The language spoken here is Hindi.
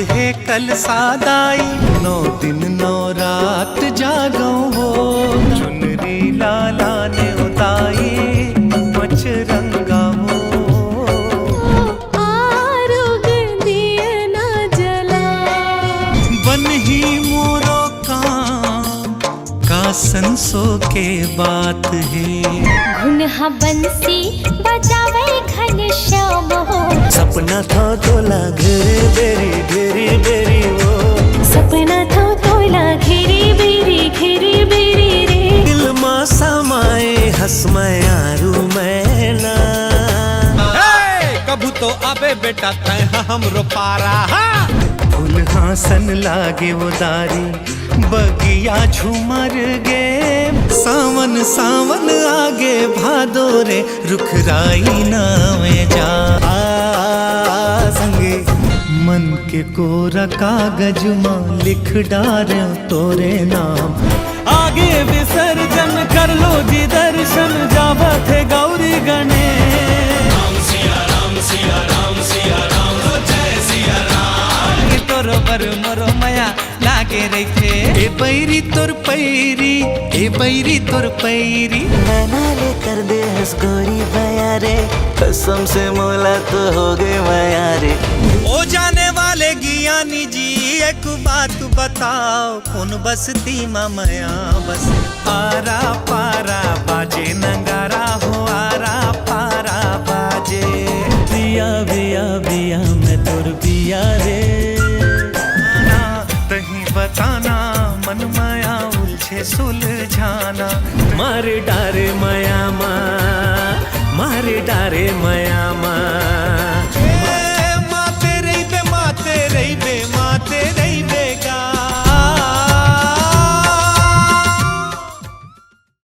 है कल सादाई, 9 दिन 9 रात जागो हो। चुनरी लाला ने उताई मचरंगा हो। आरुग दिए न जला, बन ही मोरो का संसो के बात है। घुनहा बंसी बजावे घनश्याम हो। सपना था तोला घेरे बेरी घेरी बेरी वो। सपना था तोला घेरी बेरी रे। दिल मा समाए हसमय आरू मैना। कभू तो आबे बेटा तय हमरो पारा। फूल हासन लागे वो दारी, बगिया झूमर गे। सावन सावन आगे भादो रे, रुखराई नावे जा। संगे मन के कोरा कागज मां लिख डार तोरे नाम। आगे विसर्जन कर लो जी दर्शन, जावत है गौरी गणेश। राम सिया राम सिया राम सिया राम जय सिया राम। ये तोरो बर मोरो मया लागे रखे। ए पैरी तोर पैरी, ए पैरी तोर पैरी। नैना लेकर दे हंस गोरी बया रे, कसम से मोला तो हो गए माया रे। ओ जाने वाले ज्ञानी जी एक बात बताओ, कौन बसती मामया बस। आरा पारा बाजे नगारा हो, आरा पारा बाजे। बिया बिया बिया मैं तोर बिया रे। तही बताना मन माया उलझे सुलझाना। मारे डारे माया माँ, मारे डारे माया माँ।